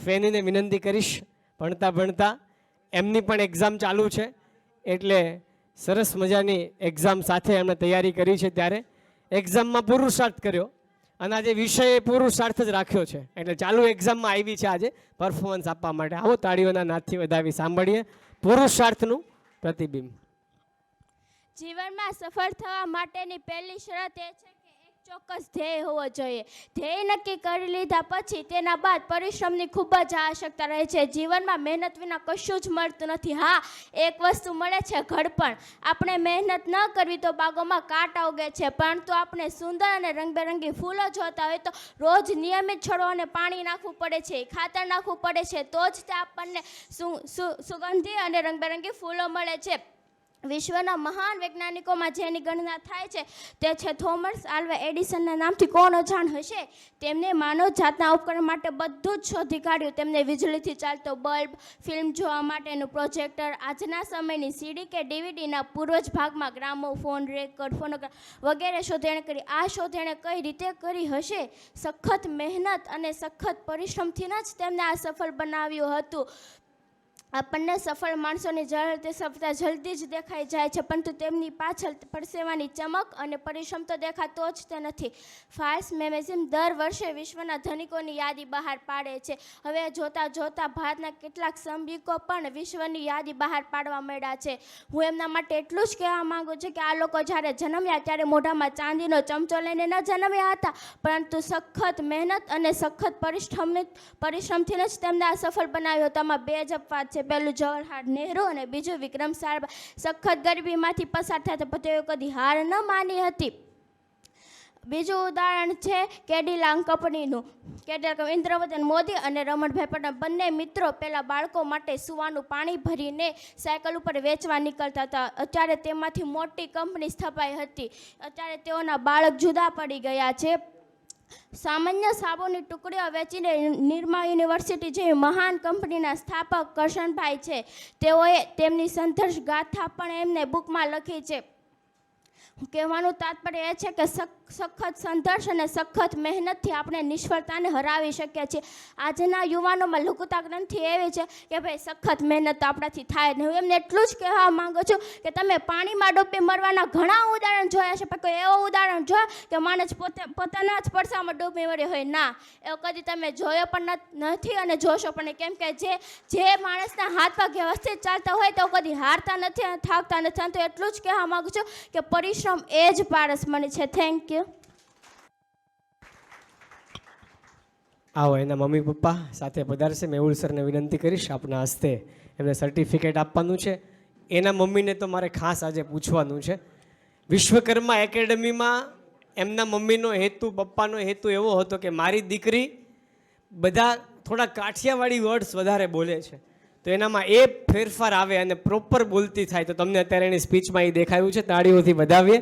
ફેનીને વિનંતી કરીશ, ભણતા ભણતા એમની પણ એક્ઝામ ચાલુ છે, એટલે સરસ મજાની એક્ઝામ સાથે એમણે તૈયારી કરી છે, ત્યારે એક્ઝામમાં પુરુષાર્થ કર્યો અને આજે વિષય પુરુષાર્થ જ રાખ્યો છે, એટલે ચાલુ એક્ઝામમાં આવી છે આજે પરફોર્મન્સ આપવા માટે. આવો તાળીઓના નાદથી વધાવી સાંભળીએ પુરુષાર્થનું પ્રતિબિંબ. જીવનમાં સફળ થવા માટેની પહેલી શરત એ છે કે એક ચોક્કસ ધ્યેય હોવો જોઈએ. ધ્યેય નક્કી કરી લીધા પછી તેના બાદ પરિશ્રમની ખૂબ જ આવશ્યકતા રહે છે. જીવનમાં મહેનત વિના કશું જ મળતું નથી. હા, એક વસ્તુ મળે છે, ઘડપણ. આપણે મહેનત ન કરવી તો બાગોમાં કાંટા ઉગે છે, પરંતુ આપણે સુંદર અને રંગબેરંગી ફૂલો જોતા હોય તો રોજ નિયમિત છોડોને પાણી નાખવું પડે છે, ખાતર નાખવું પડે છે, તો જ તે આપણને સુગંધી અને રંગબેરંગી ફૂલો મળે છે. વિશ્વના મહાન વૈજ્ઞાનિકોમાં જેની ગણના થાય છે તે છે થોમસ આલ્વા એડિસનના નામથી કોણ અજાણ હશે. તેમને માનવ જાતના ઉપકરણ માટે બધું જ શોધી કાઢ્યું. તેમને વીજળીથી ચાલતો બલ્બ, ફિલ્મ જોવા માટેનું પ્રોજેક્ટર, આજના સમયની સીડી કે ડીવીડીના પૂર્વજ ભાગમાં ગ્રામોફોન, રેકોર્ડ, ફોનોગ્રાફ વગેરે શોધ એણે કરી. આ શોધ એણે કઈ રીતે કરી હશે? સખત મહેનત અને સખત પરિશ્રમથી જ તેમને આ સફળ બનાવ્યું હતું. આપણને સફળ માણસોની સફળતા જલ્દી જ દેખાઈ જાય છે, પરંતુ તેમની પાછળ પરસેવાની ચમક અને પરિશ્રમ તો દેખાતો જ તે નથી. ફાર્સ મેગેઝિન દર વર્ષે વિશ્વના ધનિકોની યાદી બહાર પાડે છે. હવે જોતાં જોતાં ભારતના કેટલાક શ્રમિકો પણ વિશ્વની યાદી બહાર પાડવા માંડ્યા છે. હું એમના માટે એટલું જ કહેવા માગું છું કે આ લોકો જ્યારે જન્મ્યા ત્યારે મોઢામાં ચાંદીનો ચમચો લઈને ન જન્મ્યા હતા, પરંતુ સખત મહેનત અને સખત પરિશ્રમથી જ તેમને આ સફળ બનાવ્યો. તેમાં બે જ અપવાદ છે. પહેલું જવાહરલાલ નહેરુ અને બીજું વિક્રમ સારાભાઈ. સખત ગરીબીમાંથી પસાર થતા તેઓ કદી હાર ન માની હતી. બીજું ઉદાહરણ છે કેડિલાક કંપનીનું. ઇન્દ્રવર્ધન મોદી અને રમણભાઈ પટેલ બંને મિત્રો પહેલાં બાળકો માટે સૂવાનું પાણી ભરીને સાયકલ ઉપર વેચવા નીકળતા હતા. અત્યારે તેમાંથી મોટી કંપની સ્થપાઈ હતી. અત્યારે તેઓના બાળક જુદા પડી ગયા છે. સામાન્ય સાબુની ટુકડીઓ વેચીને નિરમા યુનિવર્સિટી જેવી મહાન કંપનીના સ્થાપક કરશનભાઈ છે. તેઓએ તેમની સંઘર્ષ ગાથા પણ એમને બુકમાં લખી છે. કહેવાનું તાત્પર્ય એ છે કે સખત સંઘર્ષ અને સખત મહેનતથી આપણે નિષ્ફળતાને હરાવી શકીએ છીએ. આજના યુવાનોમાં લુકુતા ગ્રંથિ એવી છે કે ભાઈ સખત મહેનત તો આપણાથી થાય નહીં. હું એમને એટલું જ કહેવા માગું છું કે તમે પાણીમાં ડૂબી મરવાના ઘણા ઉદાહરણ જોયા છે, પણ કોઈ એવો ઉદાહરણ જોયો કે માણસ પોતાના જ પડસામાં ડૂબી મર્યો હોય? ના, એવો કદી તમે જોયો પણ નથી અને જોશો પણ નહીં. કેમ કે જે માણસના હાથ પગ વ્યવસ્થિત ચાલતા હોય તો કદી હારતા નથી અને થાકતા નથી. તો એટલું જ કહેવા માગું છું કે પરિશ્રમ એ જ પારસમણી છે. Thank you. આવો એના મમ્મી પપ્પા સાથે પધારશે. મેહુલ સરને વિનંતી કરીશ આપના હસ્તે એમને સર્ટિફિકેટ આપવાનું છે. એના મમ્મીને તો મારે ખાસ આજે પૂછવાનું છે. વિશ્વકર્મા એકેડમીમાં એમના મમ્મીનો હેતુ, પપ્પાનો હેતુ એવો હતો કે મારી દીકરી બધા થોડા કાઠિયાવાડી વર્ડ્સ વધારે બોલે છે, તો એનામાં એ ફેરફાર આવે અને પ્રોપર બોલતી થાય. તો તમને અત્યારે એની સ્પીચમાં એ દેખાયું છે. તાળીઓથી વધાવીએ.